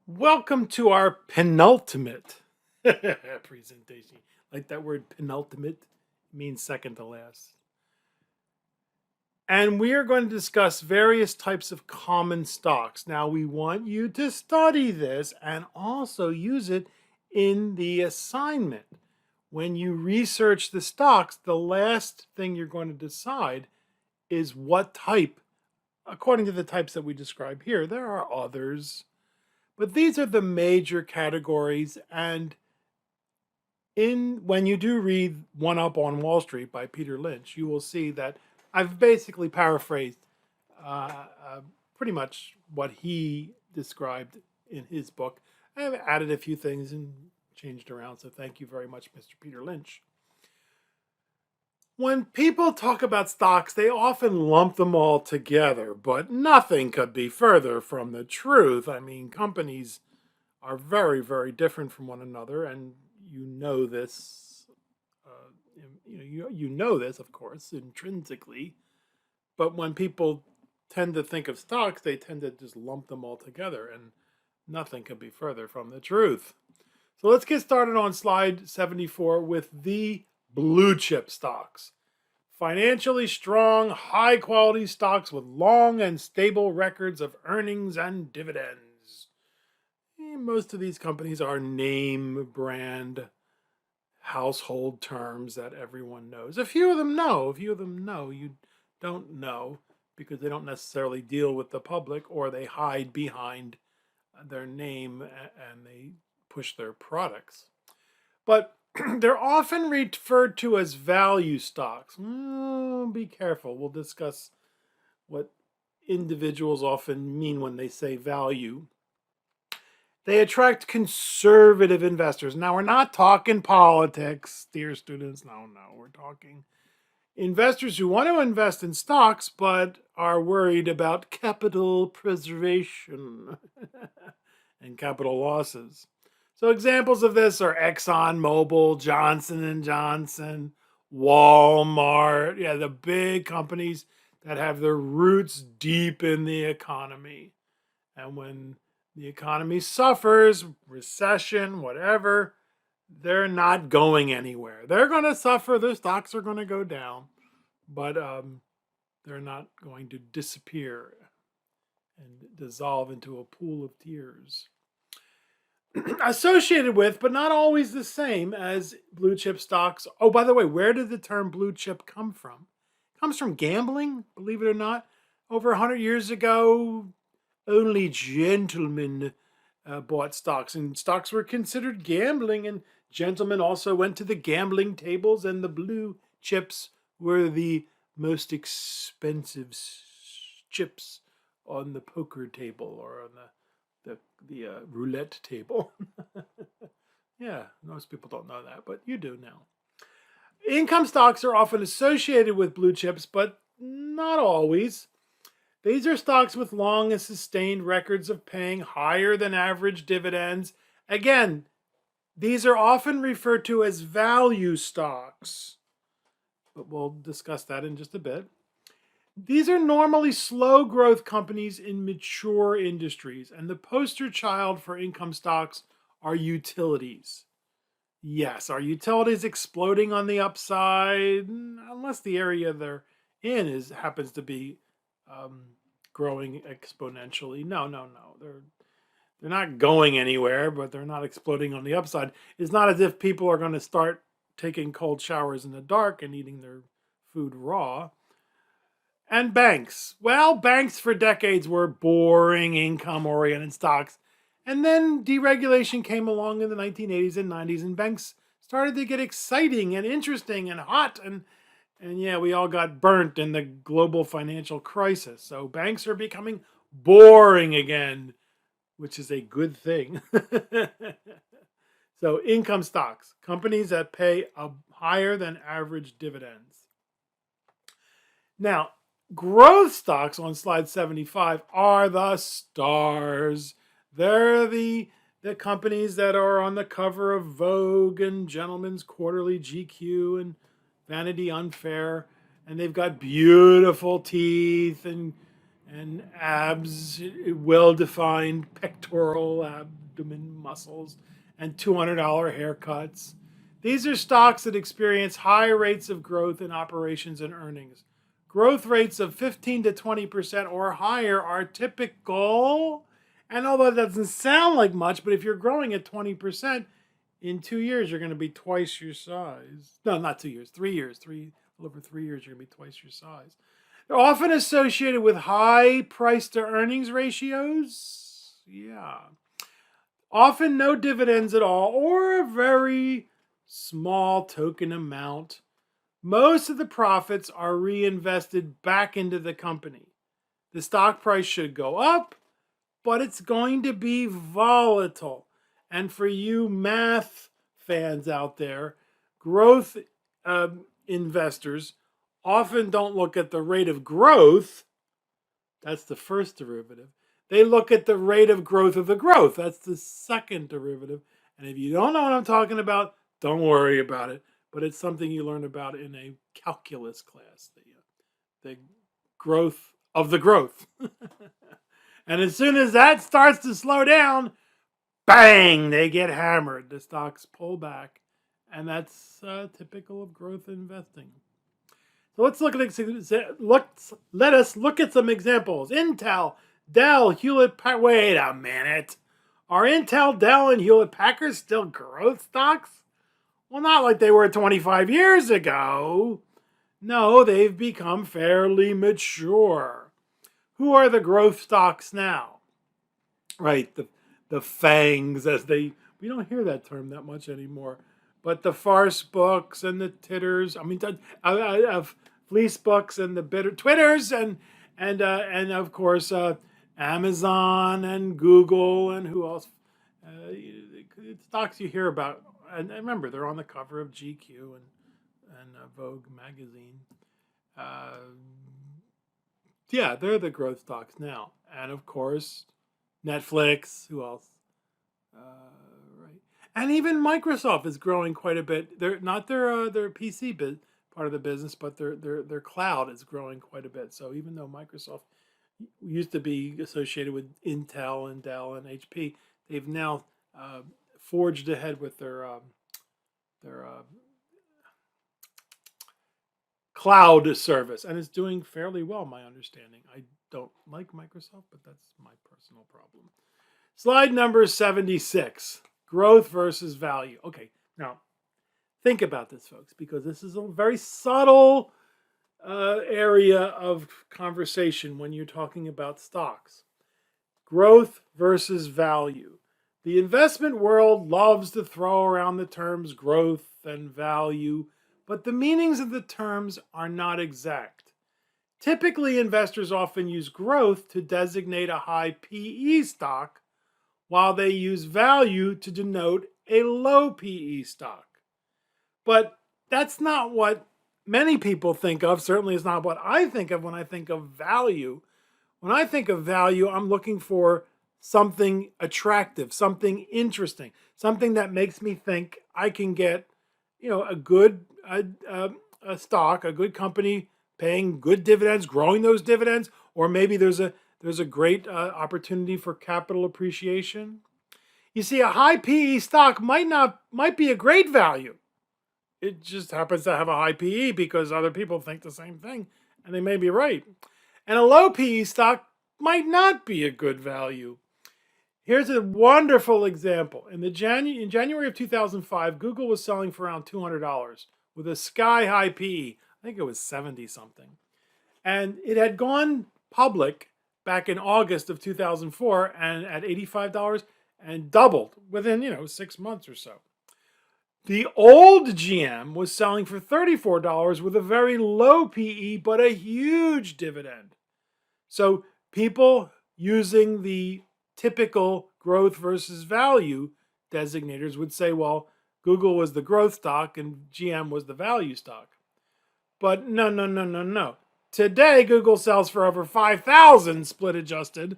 Welcome to our penultimate presentation. Like that word penultimate means second to last. And we are going to discuss various types of common stocks. Now, we want you to study this and also use it in the assignment. When you research the stocks, the last thing you're going to decide is what type, according to the types that we describe here. There are others, but these are the major categories. And when you do read One Up on Wall Street by Peter Lynch, you will see that I've basically paraphrased pretty much what he described in his book. I have added a few things and changed around, so thank you very much, Mr. Peter Lynch. When people talk about stocks, they often lump them all together, but nothing could be further from the truth. I mean, companies are very, very different from one another, and you know this. You know this, of course, intrinsically. But when people tend to think of stocks, they tend to just lump them all together, and nothing could be further from the truth. So let's get started on slide 74 with the blue chip stocks. Financially strong, high quality stocks with long and stable records of earnings and dividends. Most of these companies are name brand household terms that everyone knows. A few of them know. A few of them know. You don't know because they don't necessarily deal with the public, or they hide behind their name and they push their products. But they're often referred to as value stocks. Be careful. We'll discuss what individuals often mean when they say value. They attract conservative investors. Now, we're not talking politics, dear students. No. We're talking investors who want to invest in stocks but are worried about capital preservation and capital losses. So examples of this are ExxonMobil, Johnson and Johnson, Walmart, the big companies that have their roots deep in the economy. And when the economy suffers, recession, whatever, they're not going anywhere. They're going to suffer. Their stocks are going to go down, but they're not going to disappear and dissolve into a pool of tears. Associated with, but not always the same as blue chip stocks. Oh, by the way, where did the term blue chip come from? It comes from gambling, believe it or not. Over 100 years ago, only gentlemen bought stocks, and stocks were considered gambling, and gentlemen also went to the gambling tables, and the blue chips were the most expensive chips on the poker table or on the roulette table. Yeah, most people don't know that, but you do now. Income stocks are often associated with blue chips, but not always. These are stocks with long and sustained records of paying higher than average dividends. Again, these are often referred to as value stocks, but we'll discuss that in just a bit. These are normally slow growth companies in mature industries, and the poster child for income stocks are utilities. Yes, are utilities exploding on the upside? Unless the area they're in happens to be growing exponentially. No. They're not going anywhere, but they're not exploding on the upside. It's not as if people are going to start taking cold showers in the dark and eating their food raw. And banks. Well, banks for decades were boring, income oriented stocks. And then deregulation came along in the 1980s and 90s, and banks started to get exciting and interesting and hot. And yeah, we all got burnt in the global financial crisis. So banks are becoming boring again, which is a good thing. So, income stocks, companies that pay a higher than average dividends. Now, growth stocks on slide 75 are the stars. They're the companies that are on the cover of Vogue and Gentleman's Quarterly, GQ, and Vanity Unfair. And they've got beautiful teeth and and abs, well-defined pectoral abdomen muscles, and $200 haircuts. These are stocks that experience high rates of growth in operations and earnings. Growth rates of 15 to 20% or higher are typical. And although that doesn't sound like much, but if you're growing at 20%, in 2 years, you're going to be twice your size. No, not 2 years, 3 years. Over 3 years, you're going to be twice your size. They're often associated with high price to earnings ratios. Yeah. Often no dividends at all or a very small token amount. Most of the profits are reinvested back into the company. The stock price should go up, but it's going to be volatile. And for you math fans out there, growth investors often don't look at the rate of growth. That's the first derivative. They look at the rate of growth of the growth. That's the second derivative. And if you don't know what I'm talking about, don't worry about it. But it's something you learn about in a calculus class, the growth of the growth. And as soon as that starts to slow down, bang, they get hammered. The stocks pull back. And that's typical of growth investing. So let us look at some examples. Intel, Dell, Hewlett Packard. Wait a minute. Are Intel, Dell, and Hewlett Packard still growth stocks? Well, not like they were 25 years ago. No, they've become fairly mature. Who are the growth stocks now? Right, the FANGs, we don't hear that term that much anymore. But the farce books and the titters, fleece books and the bitter twitters and of course Amazon and Google and who else? Stocks you hear about, and remember they're on the cover of GQ and Vogue magazine. Yeah, they're the growth stocks now, and of course Netflix. Who else? Right. And even Microsoft is growing quite a bit. They're not their PC part of the business, but their cloud is growing quite a bit. So even though Microsoft used to be associated with Intel and Dell and HP, they've now forged ahead with their cloud service, and it's doing fairly well, my understanding. I don't like Microsoft, but that's my personal problem. Slide number 76, growth versus value. Okay, now think about this, folks, because this is a very subtle area of conversation when you're talking about stocks. Growth versus value. The investment world loves to throw around the terms growth and value, but the meanings of the terms are not exact. Typically, investors often use growth to designate a high PE stock, while they use value to denote a low PE stock. But that's not what many people think of. Certainly it's not what I think of when I think of value. When I think of value, I'm looking for something attractive, something interesting, something that makes me think I can get, a good a stock, a good company paying good dividends, growing those dividends, or maybe there's a great opportunity for capital appreciation. You see, a high PE stock might be a great value. It just happens to have a high PE because other people think the same thing, and they may be right. And a low PE stock might not be a good value. Here's a wonderful example. In January of 2005, Google was selling for around $200 with a sky-high PE. I think it was 70 something. And it had gone public back in August of 2004 and at $85 and doubled within, 6 months or so. The old GM was selling for $34 with a very low PE but a huge dividend. So people using the typical growth versus value designators would say, well, Google was the growth stock and GM was the value stock. But no. Today, Google sells for over 5,000 split adjusted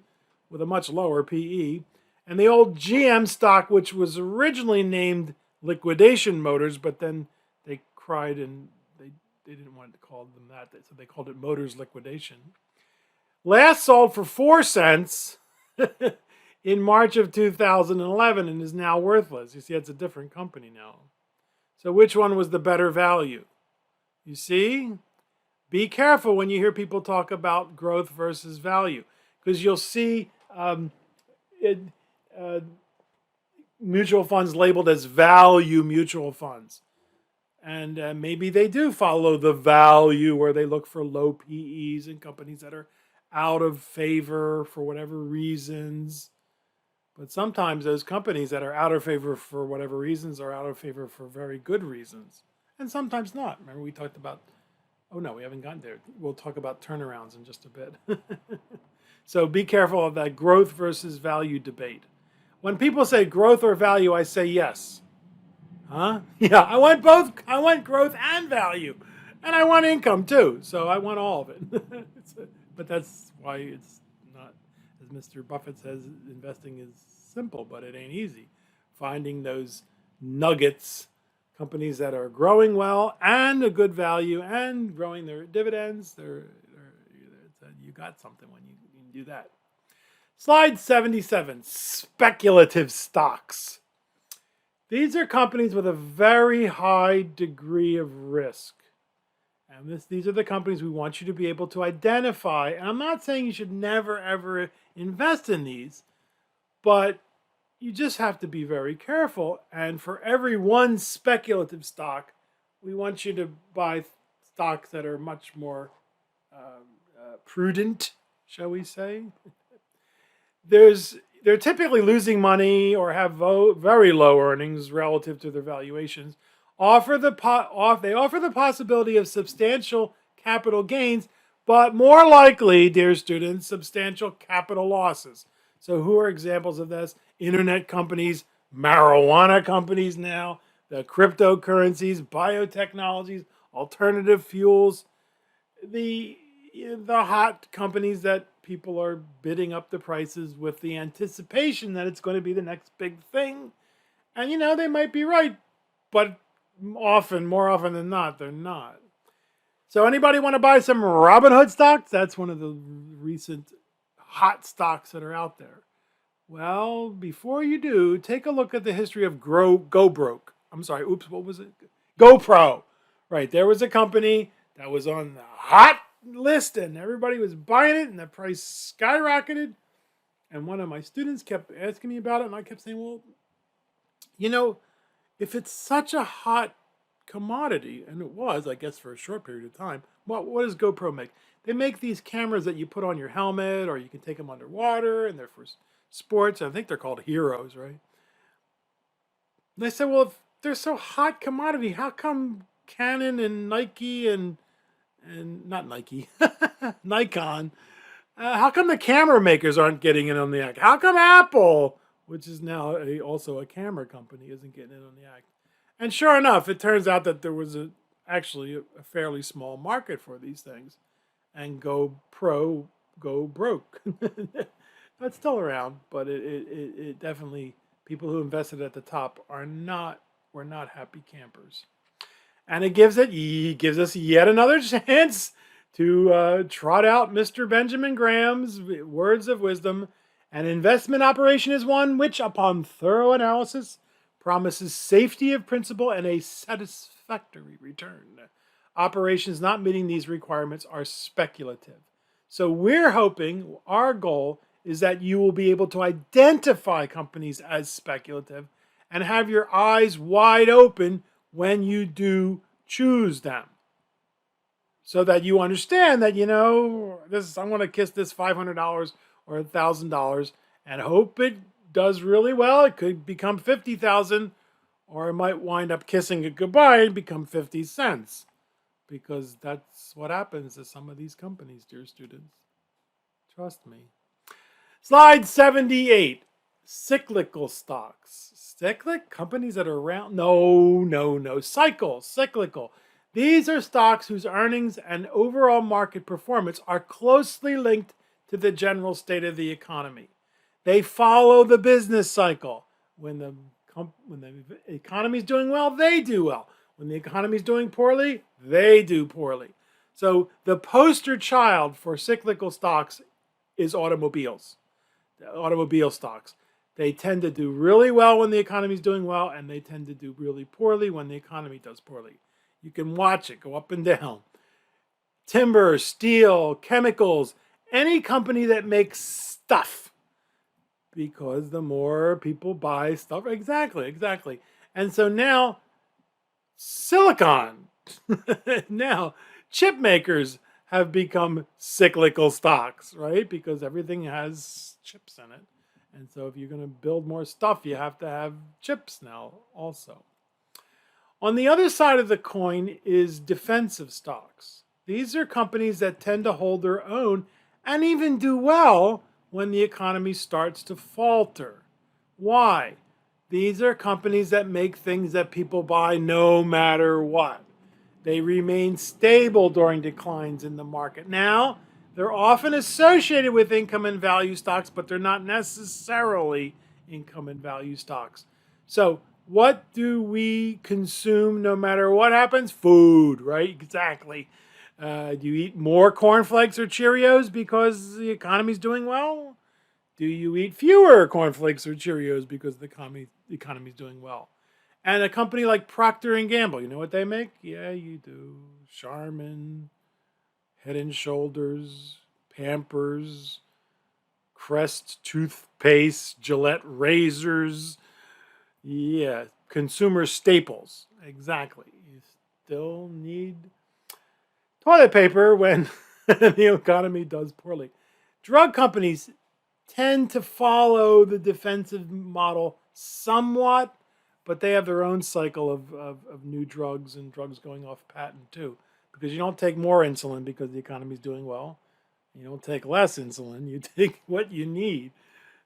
with a much lower PE. And the old GM stock, which was originally named Liquidation Motors, but then they cried and they didn't want to call them that, so they called it Motors Liquidation, Last sold for 4 cents in March of 2011 and is now worthless. You see, it's a different company now. So which one was the better value? You see? Be careful when you hear people talk about growth versus value, because you'll see mutual funds labeled as value mutual funds. And maybe they do follow the value, where they look for low PEs and companies that are out of favor for whatever reasons. But sometimes those companies that are out of favor for whatever reasons are out of favor for very good reasons. And sometimes not. Remember we talked about, oh no, we haven't gotten there. We'll talk about turnarounds in just a bit. So be careful of that growth versus value debate. When people say growth or value, I say yes. Huh? Yeah, I want both. I want growth and value. And I want income too. So I want all of it. But that's why it's not, as Mr. Buffett says, investing is simple, but it ain't easy. Finding those nuggets, companies that are growing well and a good value and growing their dividends, you got something when you can do that. Slide 77, speculative stocks. These are companies with a very high degree of risk. And these are the companies we want you to be able to identify. And I'm not saying you should never, ever invest in these, but you just have to be very careful. And for every one speculative stock, we want you to buy stocks that are much more prudent, shall we say. They're typically losing money or have very low earnings relative to their valuations. They offer the possibility of substantial capital gains, but more likely, dear students, substantial capital losses. So who are examples of this? Internet companies, marijuana companies now, the cryptocurrencies, biotechnologies, alternative fuels, the hot companies that people are bidding up the prices with the anticipation that it's going to be the next big thing. And they might be right, but more often than not, they're not. So anybody want to buy some Robinhood stocks? That's one of the recent hot stocks that are out there. Well, before you do, take a look at the history of GoPro. Right, there was a company that was on the hot list and everybody was buying it and the price skyrocketed. And one of my students kept asking me about it and I kept saying, well, if it's such a hot commodity, and it was, I guess, for a short period of time, what does GoPro make? They make these cameras that you put on your helmet, or you can take them underwater, and they're for sports. I think they're called Heroes, right? And they said, well, if they're so hot commodity, how come Canon and Nike and not Nike, Nikon, how come the camera makers aren't getting in on the act? How come Apple, which is now also a camera company, isn't getting in on the act? And sure enough, it turns out that there was actually a fairly small market for these things. And go broke. That's still around, but it definitely, people who invested at the top were not happy campers. And it gives us yet another chance to trot out Mr. Benjamin Graham's words of wisdom. An investment operation is one which, upon thorough analysis, promises safety of principal and a satisfactory return. Operations not meeting these requirements are speculative. So we're hoping, our goal is that you will be able to identify companies as speculative and have your eyes wide open when you do choose them. So that you understand that, I'm going to kiss this $500 or $1,000 and hope it does really well. It could become 50,000, or it might wind up kissing it goodbye and become 50 cents. Because that's what happens to some of these companies, dear students. Trust me. Slide 78. Cyclical stocks. Companies that are around? No. Cyclical. These are stocks whose earnings and overall market performance are closely linked to the general state of the economy. They follow the business cycle. When the economy is doing well, they do well. When the economy is doing poorly, they do poorly. So the poster child for cyclical stocks is automobiles, the automobile stocks. They tend to do really well when the economy is doing well, and they tend to do really poorly when the economy does poorly. You can watch it go up and down. Timber, steel, chemicals, any company that makes stuff, because the more people buy stuff, exactly. And so now silicon, now chip makers have become cyclical stocks, right? Because everything has chips in it. And so if you're going to build more stuff, you have to have chips now also. On the other side of the coin is defensive stocks. These are companies that tend to hold their own and even do well when the economy starts to falter. Why? These are companies that make things that people buy no matter what. They remain stable during declines in the market. Now, they're often associated with income and value stocks, but they're not necessarily income and value stocks. So, what do we consume no matter what happens? Food, right? Exactly. Do you eat more cornflakes or Cheerios because the economy's doing well? Do you eat fewer cornflakes or Cheerios because the economy's doing well? And a company like Procter and Gamble, you know what they make? Yeah, you do. Charmin, Head and Shoulders, Pampers, Crest toothpaste, Gillette razors. Yeah, consumer staples. Exactly. You still need toilet paper when the economy does poorly. Drug companies tend to follow the defensive model somewhat, but they have their own cycle of new drugs and drugs going off patent too. Because you don't take more insulin because the economy is doing well. You don't take less insulin. You take what you need.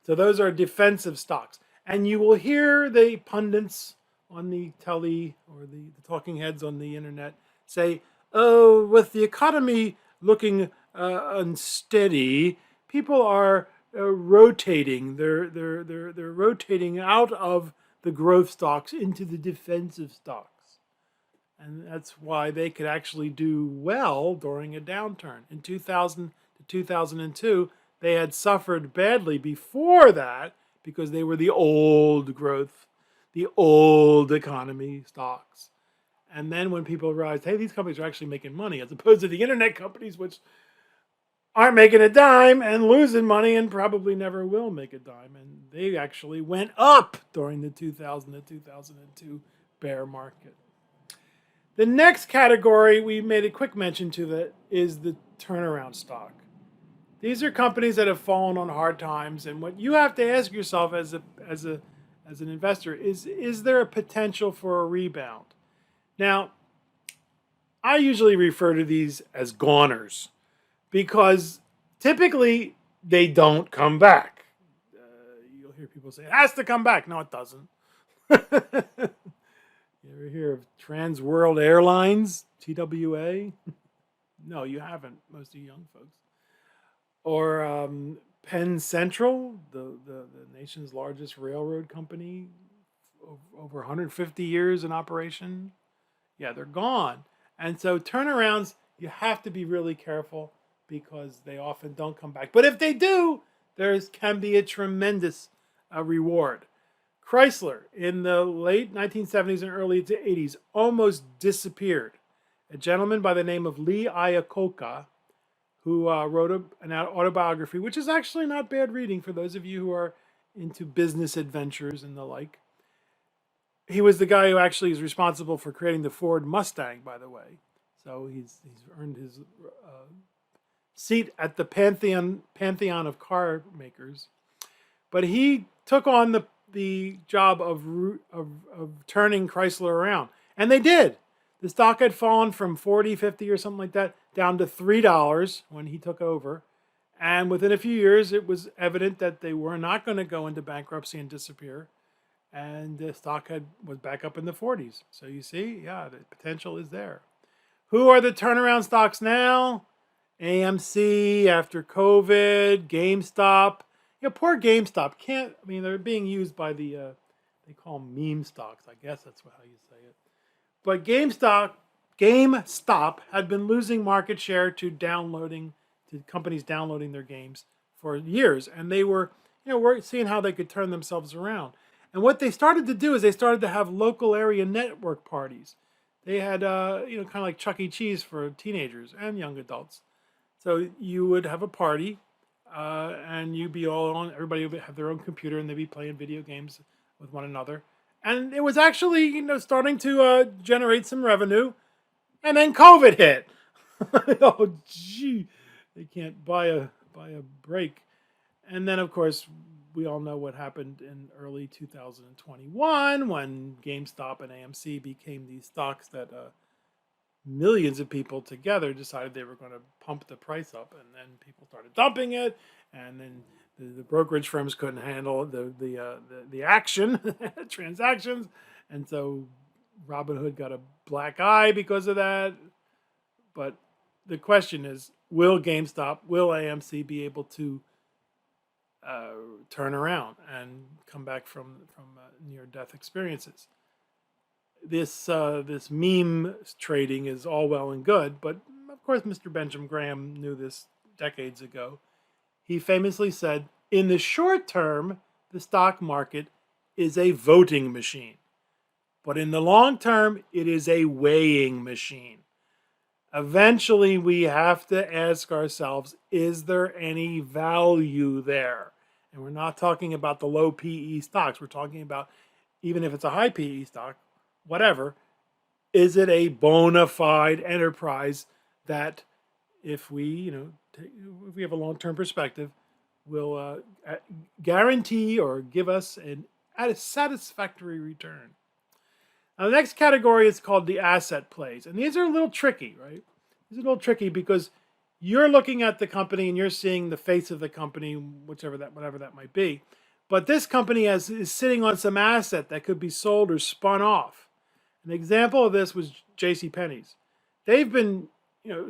So those are defensive stocks. And you will hear the pundits on the telly or the talking heads on the internet say, oh, with the economy looking unsteady, people are rotating. They're rotating out of the growth stocks into the defensive stocks. And that's why they could actually do well during a downturn. In 2000 to 2002, they had suffered badly before that because they were the old growth, the old economy stocks. And then when people realized, hey, these companies are actually making money as opposed to the internet companies, which aren't making a dime and losing money and probably never will make a dime. And they actually went up during the 2000 to 2002 bear market. The next category we made a quick mention to that is the turnaround stock. These are companies that have fallen on hard times, and what you have to ask yourself as an investor is there a potential for a rebound? Now, I usually refer to these as goners because typically they don't come back. You'll hear people say it has to come back. No, it doesn't. You ever hear of Trans World Airlines, TWA? No, you haven't, most of you young folks. Or Penn Central, the nation's largest railroad company, over 150 years in operation. Yeah, they're gone. And so turnarounds, you have to be really careful because they often don't come back. But if they do, there can be a tremendous reward. Chrysler, in the late 1970s and early 80s, almost disappeared. A gentleman by the name of Lee Iacocca, who wrote an autobiography, which is actually not bad reading for those of you who are into business adventures and the like. He was the guy who actually is responsible for creating the Ford Mustang, by the way. So he's earned his seat at the pantheon of car makers. But he took on the job of turning Chrysler around. And they did. The stock had fallen from 40, 50 or something like that down to $3 when he took over. And within a few years, it was evident that they were not going to go into bankruptcy and disappear. And the stock was back up in the 40s. So you see, yeah, the potential is there. Who are the turnaround stocks now? AMC after COVID, GameStop. Poor GameStop they're being used by they call them meme stocks. I guess that's how you say it. But GameStop had been losing market share to companies downloading their games for years, and they were, we're seeing how they could turn themselves around. And what they started to do is they started to have local area network parties. They had, kind of like Chuck E. Cheese for teenagers and young adults. So you would have a party, and you'd be all on. Everybody would have their own computer, and they'd be playing video games with one another. And it was actually, starting to generate some revenue. And then COVID hit. Oh, gee, they can't buy a break. And then, of course, we all know what happened in early 2021 when GameStop and AMC became these stocks that millions of people together decided they were going to pump the price up, and then people started dumping it, and then the brokerage firms couldn't handle the action transactions, and so Robinhood got a black eye because of that. But the question is, will GameStop, will AMC be able to turn around and come back from near-death experiences? This meme trading is all well and good, but of course Mr. Benjamin Graham knew this decades ago. He famously said, in the short term, the stock market is a voting machine. But in the long term, it is a weighing machine. Eventually, we have to ask ourselves, is there any value there? And we're not talking about the low PE stocks. We're talking about, even if it's a high PE stock, whatever, is it a bona fide enterprise that, if we, if we have a long-term perspective, will guarantee or give us a satisfactory return? Now, the next category is called the asset plays. And these are a little tricky, right? These are a little tricky because you're looking at the company and you're seeing the face of the company, whatever that might be. But this company is sitting on some asset that could be sold or spun off. An example of this was JCPenney's. They've been,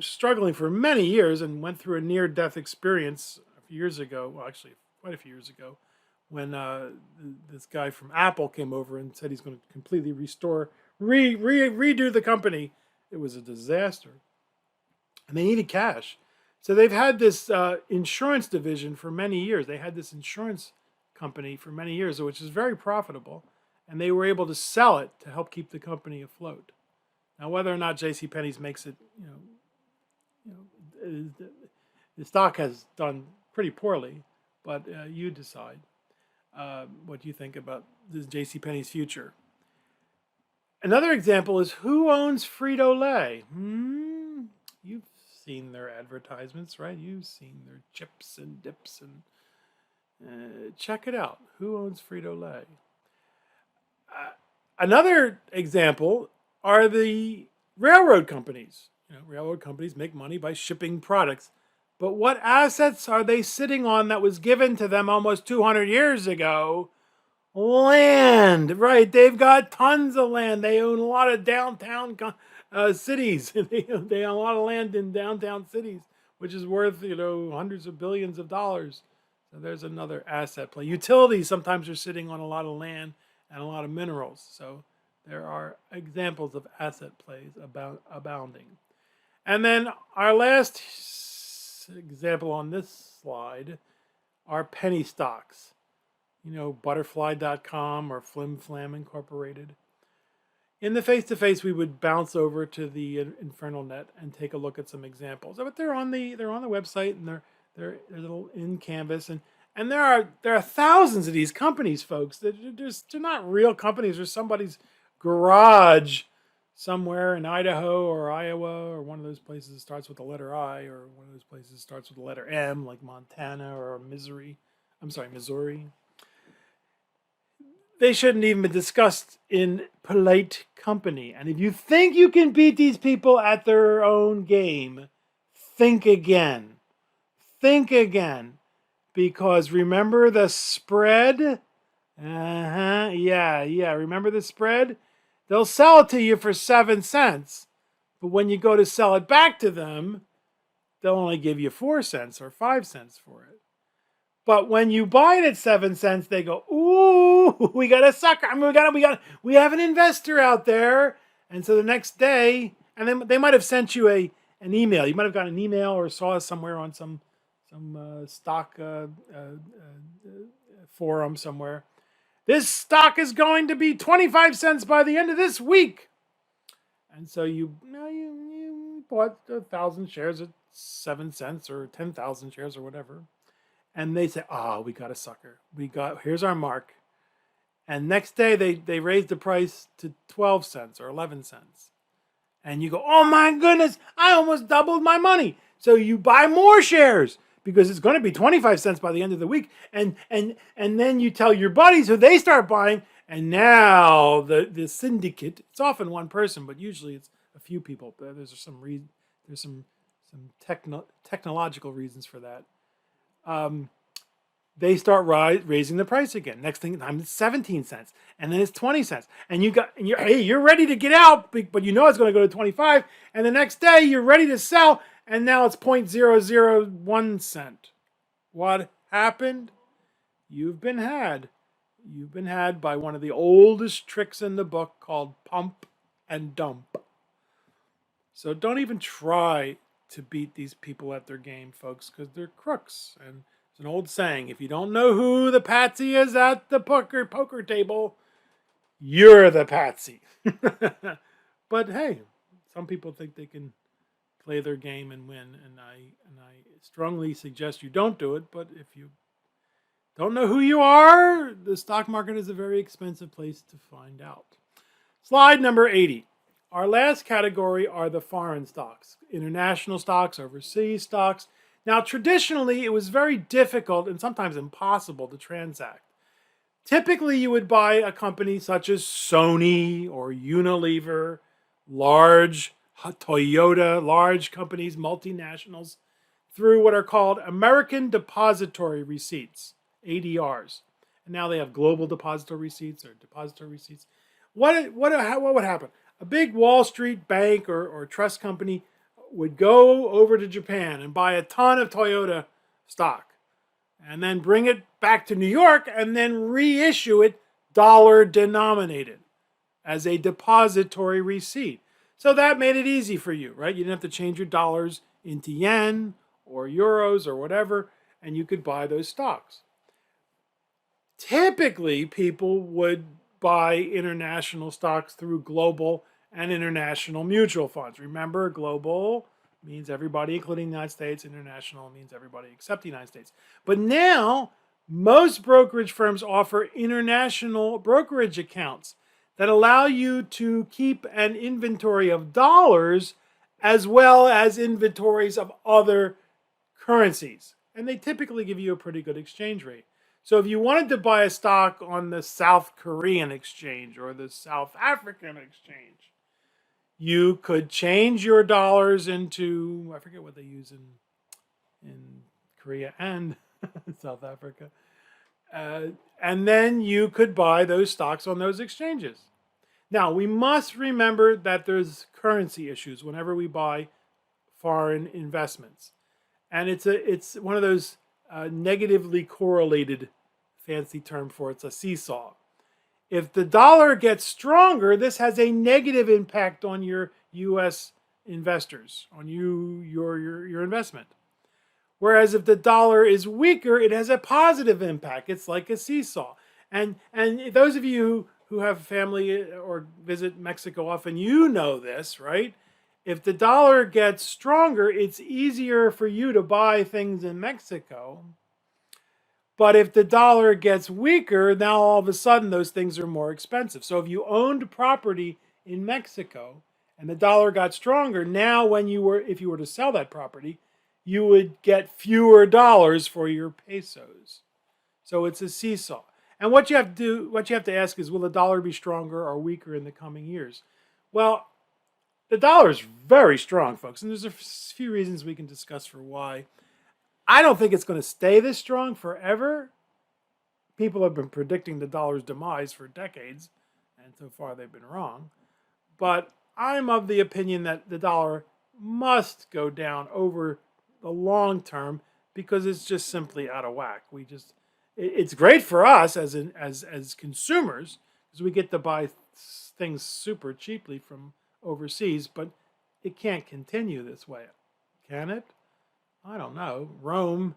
struggling for many years and went through a near-death experience a few years ago. Well, actually, quite a few years ago, when this guy from Apple came over and said he's going to completely redo the company. It was a disaster. And they needed cash. So they've had this insurance division for many years. They had this insurance company for many years, which is very profitable. And they were able to sell it to help keep the company afloat. Now, whether or not JCPenney's makes it, the stock has done pretty poorly, but you decide. What you think about this JCPenney's future. Another example is, who owns Frito-Lay? You've seen their advertisements, right? You've seen their chips and dips, and check it out. Who owns Frito-Lay? Another example are the railroad companies. Railroad companies make money by shipping products. But what assets are they sitting on that was given to them almost 200 years ago? Land, right? They've got tons of land. They own a lot of downtown cities. They own a lot of land in downtown cities, which is worth, hundreds of billions of dollars. So there's another asset play. Utilities sometimes are sitting on a lot of land and a lot of minerals. So there are examples of asset plays abounding. And then our last example on this slide are penny stocks. Butterfly.com or Flim Flam Incorporated. In the face-to-face, we would bounce over to the Infernal Net and take a look at some examples. But they're on the website, and they're little in Canvas, and there are thousands of these companies, folks. They're not real companies. They're somebody's garage somewhere in Idaho or Iowa, or one of those places that starts with the letter I, or one of those places that starts with the letter M, like Montana or Missouri. They shouldn't even be discussed in polite company. And if you think you can beat these people at their own game, think again. Think again. Because remember the spread? Yeah. Remember the spread? They'll sell it to you for 7 cents. But when you go to sell it back to them, they'll only give you 4 cents or 5 cents for it. But when you buy it at 7 cents, they go, "Ooh, we got a sucker. We have an investor out there." And so the next day, and then they might have sent you an email. You might have got an email or saw us somewhere on some stock forum somewhere. This stock is going to be 25 cents by the end of this week. And so you bought 1,000 shares at 7 cents or 10,000 shares or whatever. And they say, oh, we got a sucker. Here's our mark. And next day they raised the price to 12 cents or 11 cents. And you go, oh my goodness, I almost doubled my money. So you buy more shares because it's going to be 25 cents by the end of the week. And then you tell your buddies who they start buying. And now the syndicate, it's often one person, but usually it's a few people. There's some technological reasons for that. They start raising the price again. Next thing, it's 17 cents, and then it's 20 cents, and you're ready to get out, but you know it's going to go to 25, and the next day you're ready to sell, and now it's 0.001 cent. What happened? You've been had. You've been had by one of the oldest tricks in the book called pump and dump. So don't even try to beat these people at their game, folks, because they're crooks. And it's an old saying, if you don't know who the patsy is at the poker table, you're the patsy. But hey, some people think they can play their game and win, and I strongly suggest you don't do it. But if you don't know who you are, the stock market is a very expensive place to find out. Slide number 80. Our last category are the foreign stocks, international stocks, overseas stocks. Now, traditionally, it was very difficult and sometimes impossible to transact. Typically, you would buy a company such as Sony or Unilever, large Toyota, large companies, multinationals, through what are called American Depository Receipts, ADRs. And now they have global depository receipts or depository receipts. What would happen? A big Wall Street bank or trust company would go over to Japan and buy a ton of Toyota stock and then bring it back to New York and then reissue it dollar denominated as a depository receipt. So that made it easy for you, right? You didn't have to change your dollars into yen or euros or whatever, and you could buy those stocks. Typically, people would buy international stocks through global and international mutual funds. Remember, global means everybody, including the United States. International means everybody except the United States. But now, most brokerage firms offer international brokerage accounts that allow you to keep an inventory of dollars as well as inventories of other currencies. And they typically give you a pretty good exchange rate. So if you wanted to buy a stock on the South Korean exchange or the South African exchange, you could change your dollars into, I forget what they use in Korea and South Africa. And then you could buy those stocks on those exchanges. Now, we must remember that there's currency issues whenever we buy foreign investments. And it's one of those negatively correlated, fancy term for it's a seesaw. If the dollar gets stronger, this has a negative impact on your U.S. investors, on your investment. Whereas if the dollar is weaker, it has a positive impact. It's like a seesaw. And those of you who have family or visit Mexico often, you know this, right? If the dollar gets stronger, it's easier for you to buy things in Mexico. But if the dollar gets weaker, now all of a sudden those things are more expensive. So if you owned property in Mexico and the dollar got stronger, now if you were to sell that property, you would get fewer dollars for your pesos. So it's a seesaw. And what you have to ask is, will the dollar be stronger or weaker in the coming years? Well, the dollar is very strong, folks, and there's a few reasons we can discuss for why. I don't think it's going to stay this strong forever. People have been predicting the dollar's demise for decades, and so far they've been wrong. But I'm of the opinion that the dollar must go down over the long term because it's just simply out of whack. It's great for us as consumers because we get to buy things super cheaply from overseas, but it can't continue this way, can it? I don't know, Rome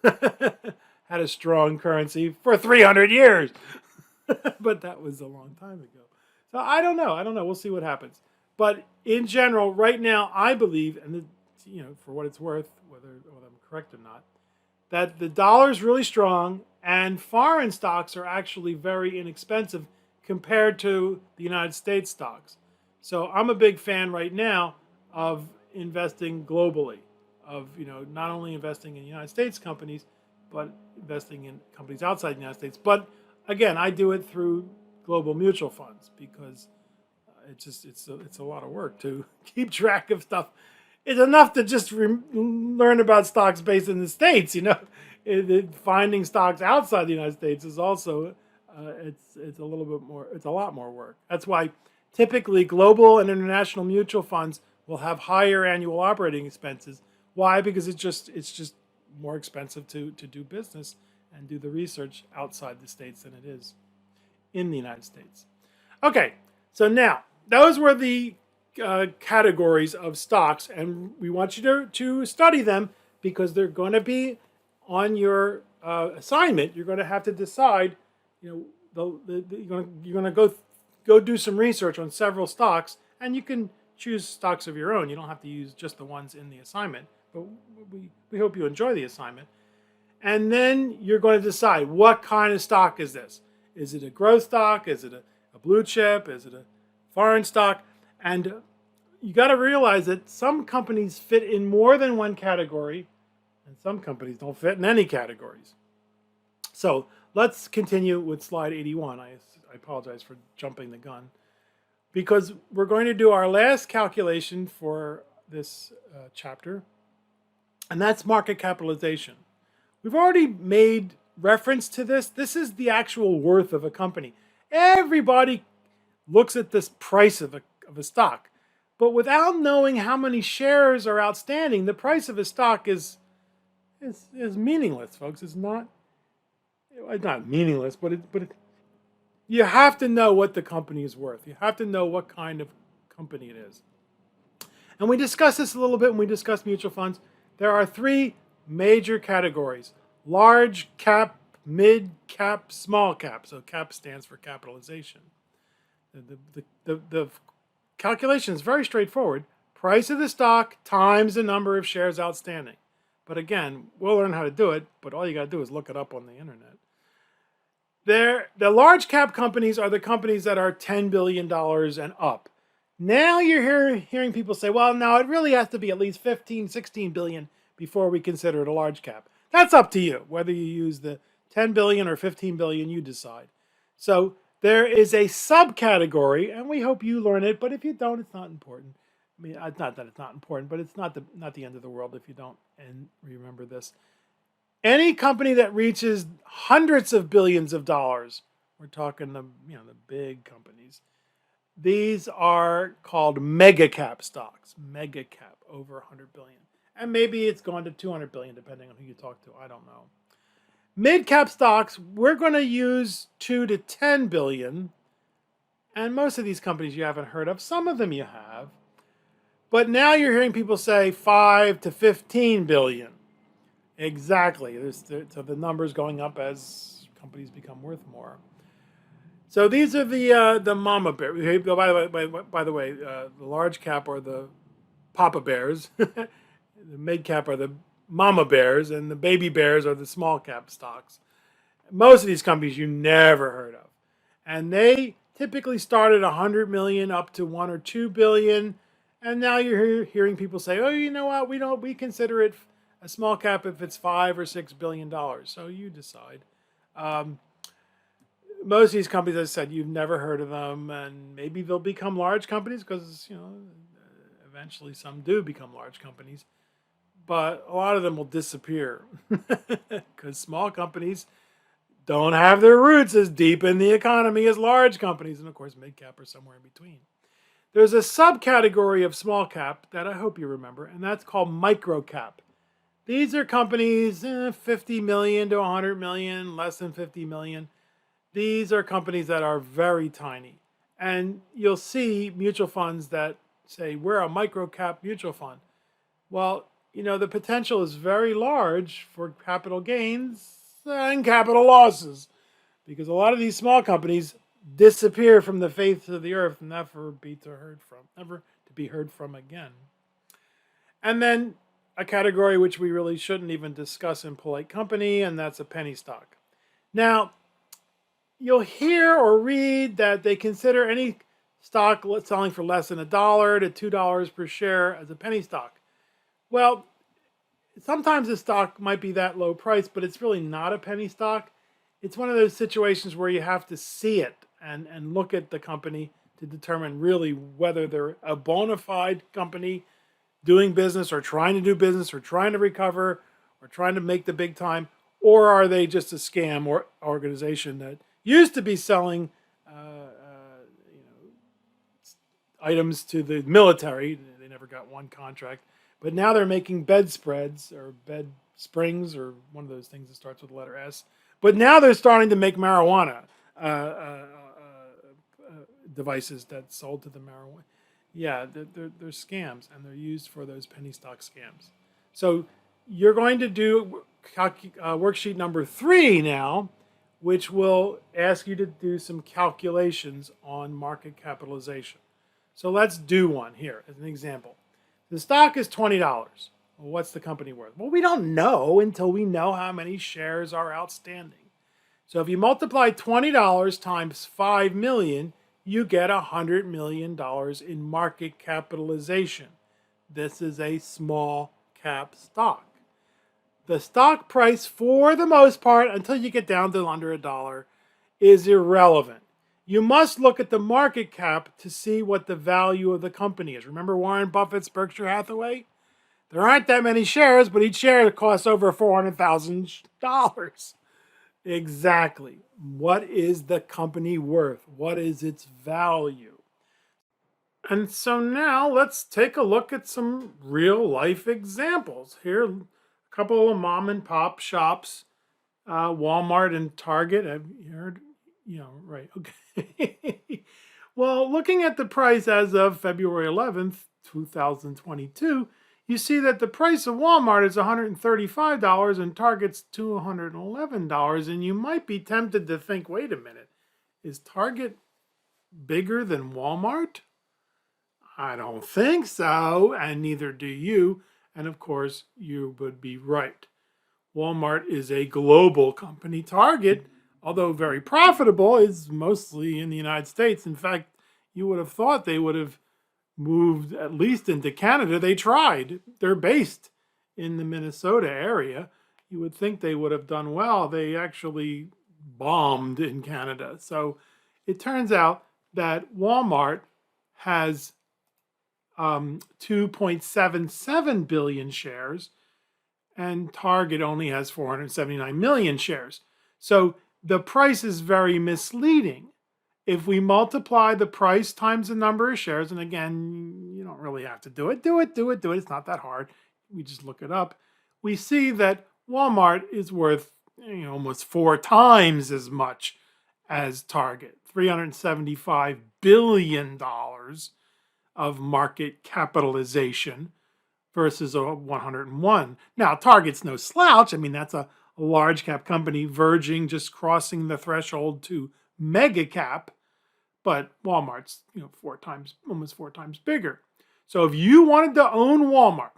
had a strong currency for 300 years. But that was a long time ago. So I don't know. I don't know. We'll see what happens. But in general, right now, I believe, and for what it's worth, whether I'm correct or not, that the dollar is really strong, and foreign stocks are actually very inexpensive compared to the United States stocks. So I'm a big fan right now of investing globally, of not only investing in United States companies, but investing in companies outside the United States. But again, I do it through global mutual funds because it's a lot of work to keep track of stuff. It's enough to just learn about stocks based in the States. Finding stocks outside the United States is also it's a little bit more. It's a lot more work. That's why typically global and international mutual funds will have higher annual operating expenses. Why? Because it's just more expensive to do business and do the research outside the States than it is in the United States. Okay, so now those were the categories of stocks, and we want you to study them because they're going to be on your assignment. You're going to have to decide, you're going to go do some research on several stocks, and you can choose stocks of your own. You don't have to use just the ones in the assignment, but we hope you enjoy the assignment. And then you're going to decide what kind of stock is this. Is it a growth stock? Is it a blue chip? Is it a foreign stock? And you got to realize that some companies fit in more than one category, and some companies don't fit in any categories. So let's continue with slide 81. I apologize for jumping the gun, because we're going to do our last calculation for this chapter, and that's market capitalization. We've already made reference to this. This is the actual worth of a company. Everybody looks at this price of a stock, but without knowing how many shares are outstanding, the price of a stock is meaningless, folks. It's not meaningless, but you have to know what the company is worth. You have to know what kind of company it is. And we discussed this a little bit when we discussed mutual funds. There are three major categories: large cap, mid cap, small cap. So cap stands for capitalization. The calculation is very straightforward. Price of the stock times the number of shares outstanding. But again, we'll learn how to do it, but all you got to do is look it up on the internet. The large cap companies are the companies that are $10 billion and up. Now you're hearing people say, well, no, it really has to be at least 15, 16 billion before we consider it a large cap. That's up to you. Whether you use the 10 billion or 15 billion, you decide. So there is a subcategory, and we hope you learn it, but if you don't, it's not important. I mean, it's not that it's not important, but it's not the end of the world if you don't and remember this. Any company that reaches hundreds of billions of dollars, we're talking the big companies, these are called mega cap stocks. Mega cap, over 100 billion. And maybe it's gone to 200 billion depending on who you talk to. I don't know. Mid cap stocks, we're going to use 2 to 10 billion. And most of these companies you haven't heard of. Some of them you have. But now you're hearing people say 5 to 15 billion. Exactly. So the numbers going up as companies become worth more. So these are the mama bears. By the way, the large cap are the papa bears. The mid cap are the mama bears, and the baby bears are the small cap stocks. Most of these companies you never heard of, and they typically start at 100 million up to 1 or 2 billion. And now you're hearing people say, "Oh, you know what? We consider it a small cap if it's $5 or $6 billion." So you decide. Most of these companies, as I said, you've never heard of them, and maybe they'll become large companies because eventually some do become large companies. But a lot of them will disappear because small companies don't have their roots as deep in the economy as large companies, and of course, mid cap are somewhere in between. There's a subcategory of small cap that I hope you remember, and that's called micro cap. These are companies 50 million to 100 million, less than 50 million. These are companies that are very tiny. And you'll see mutual funds that say, we're a micro cap mutual fund. Well, the potential is very large for capital gains and capital losses because a lot of these small companies disappear from the face of the earth, never to be heard from again. And then a category which we really shouldn't even discuss in polite company, and that's a penny stock. Now, you'll hear or read that they consider any stock selling for less than $1 to $2 per share as a penny stock. Well, sometimes a stock might be that low price, but it's really not a penny stock. It's one of those situations where you have to see it and look at the company to determine really whether they're a bona fide company doing business or trying to do business or trying to recover or trying to make the big time, or are they just a scam or organization that used to be selling items to the military. They never got one contract, but now they're making bedspreads or bed springs or one of those things that starts with the letter S. But now they're starting to make marijuana devices that's sold to the marijuana. Yeah, they're scams, and they're used for those penny stock scams. So you're going to do worksheet number 3 now, which will ask you to do some calculations on market capitalization. So let's do one here as an example. The stock is $20. Well, what's the company worth? Well, we don't know until we know how many shares are outstanding. So if you multiply $20 times 5 million, you get $100 million in market capitalization. This is a small cap stock. The stock price, for the most part, until you get down to under $1, is irrelevant. You must look at the market cap to see what the value of the company is. Remember Warren Buffett's Berkshire Hathaway? There aren't that many shares, but each share costs over $400,000. Exactly. What is the company worth? What is its value? And so now let's take a look at some real life examples. Here, a couple of mom and pop shops, Walmart and Target. Have you heard? Right. Okay. Well, looking at the price as of February 11th, 2022, you see that the price of Walmart is $135 and Target's $211. And you might be tempted to think, wait a minute, is Target bigger than Walmart? I don't think so, and neither do you. And of course, you would be right. Walmart is a global company. Target, although very profitable, is mostly in the United States. In fact, you would have thought they would have moved at least into Canada. They tried. They're based in the Minnesota area. You would think they would have done well. They actually bombed in Canada. So it turns out that Walmart has 2.77 billion shares, and Target only has 479 million shares. So the price is very misleading. If we multiply the price times the number of shares, and again, you don't really have to do it. It's not that hard. We just look it up. We see that Walmart is worth almost 4 times as much as Target, $375 billion of market capitalization versus a 101. Now, Target's no slouch. I mean, that's a large cap company verging, just crossing the threshold to mega cap, but Walmart's almost 4 times bigger. So if you wanted to own Walmart,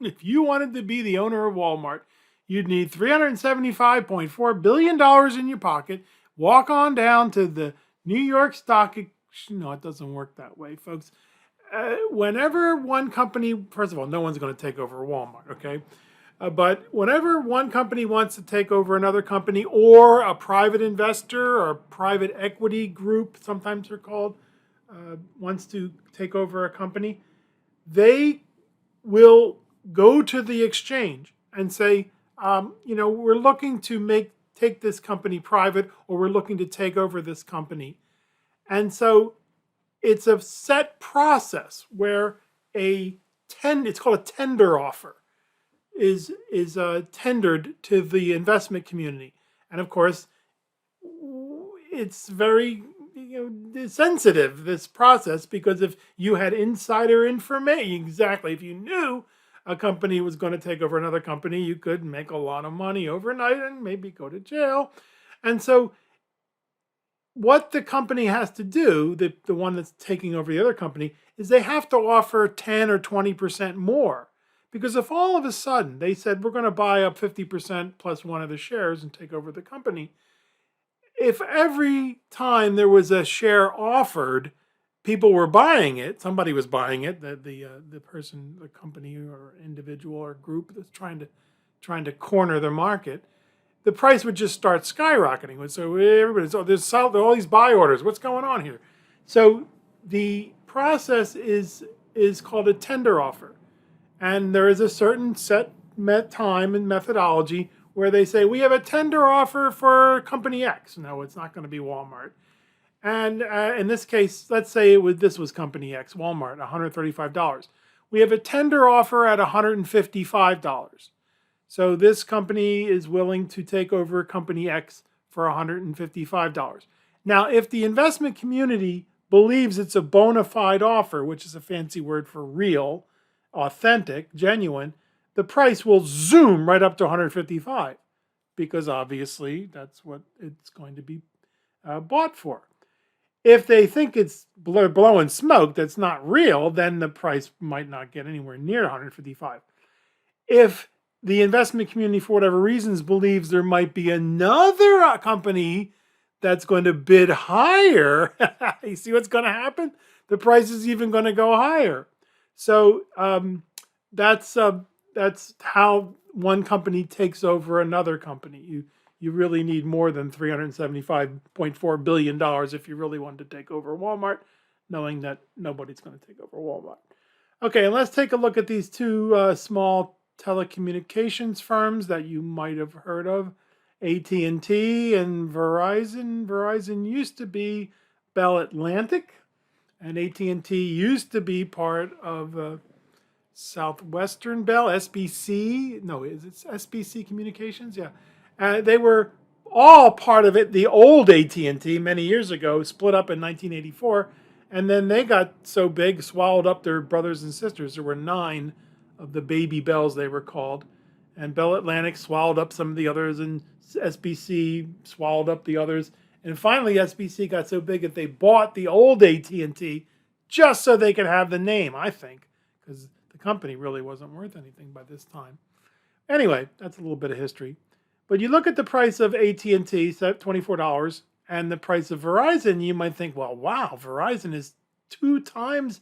if you wanted to be the owner of Walmart, you'd need $375.4 billion in your pocket, walk on down to the New York Stock Exchange. No, it doesn't work that way, folks. Whenever one company, first of all, no one's going to take over Walmart, okay? But whenever one company wants to take over another company, or a private investor or a private equity group, sometimes they're called, wants to take over a company, they will go to the exchange and say, we're looking to take this company private, or we're looking to take over this company. And so it's a set process where it's called a tender offer, is tendered to the investment community. And of course, it's very sensitive, this process, because if you had insider information, exactly, if you knew a company was going to take over another company, you could make a lot of money overnight and maybe go to jail. And so what the company has to do, the one that's taking over the other company, is they have to offer 10 or 20% more. Because if all of a sudden they said, we're going to buy up 50% plus one of the shares and take over the company, if every time there was a share offered, people were buying it, somebody was buying it, the person, the company or individual or group that's trying to corner the market, the price would just start skyrocketing. So everybody's, oh, there's all these buy orders. What's going on here? So the process is called a tender offer. And there is a certain set time and methodology where they say, we have a tender offer for company X. No, it's not going to be Walmart. And in this case, let's say this was company X, Walmart, $135. We have a tender offer at $155. So this company is willing to take over company X for $155. Now, if the investment community believes it's a bona fide offer, which is a fancy word for real, authentic, genuine, the price will zoom right up to 155 because obviously that's what it's going to be bought for. If they think it's blowing smoke that's not real, then the price might not get anywhere near 155. If the investment community, for whatever reasons, believes there might be another company that's going to bid higher, you see what's going to happen? The price is even going to go higher. So that's how one company takes over another company. You really need more than $375.4 billion if you really want to take over Walmart, knowing that nobody's going to take over Walmart. Okay, and let's take a look at these two small telecommunications firms that you might have heard of, AT&T and Verizon. Verizon used to be Bell Atlantic, and AT&T used to be part of Southwestern Bell, SBC. No, is it SBC Communications? Yeah. They were all part of it. The old AT&T many years ago split up in 1984, and then they got so big, swallowed up their brothers and sisters. There were 9 of the baby Bells, they were called, and Bell Atlantic swallowed up some of the others, and SBC swallowed up the others. And finally, SBC got so big that they bought the old AT&T just so they could have the name, I think, because the company really wasn't worth anything by this time. Anyway, that's a little bit of history. But you look at the price of AT&T, $24, and the price of Verizon, you might think, well, wow, Verizon is 2 times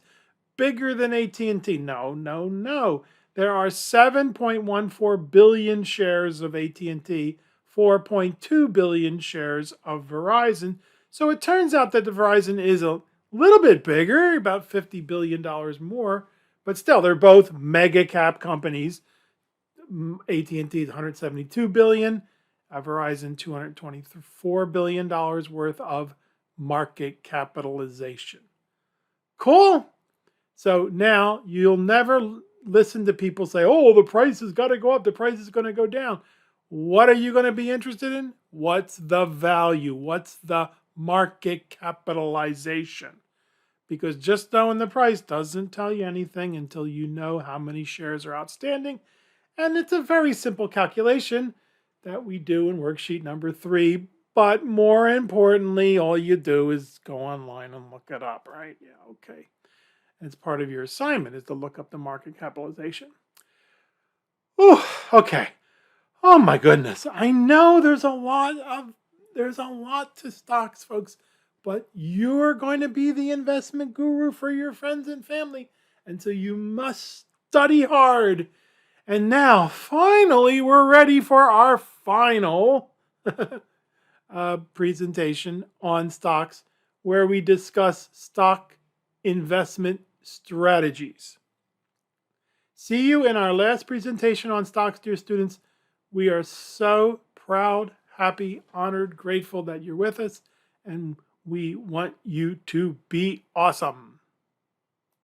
bigger than AT&T. No, no, no. There are 7.14 billion shares of AT&T, 4.2 billion shares of Verizon. So it turns out that the Verizon is a little bit bigger, about $50 billion more, but still, they're both mega cap companies. AT&T is $172 billion, Verizon $224 billion worth of market capitalization. Cool. So now you'll never listen to people say, oh, the price has got to go up, the price is going to go down. What are you going to be interested in? What's the value? What's the market capitalization? Because just knowing the price doesn't tell you anything until you know how many shares are outstanding. And it's a very simple calculation that we do in worksheet number 3. But more importantly, all you do is go online and look it up, right? Yeah, okay. It's part of your assignment is to look up the market capitalization. Ooh, okay. Oh my goodness. I know there's a lot to stocks, folks, but you're going to be the investment guru for your friends and family. And so you must study hard. And now, finally, we're ready for our final presentation on stocks, where we discuss stock investment strategies. See you in our last presentation on stocks, dear students. We are so proud, happy, honored, grateful that you're with us, and we want you to be awesome.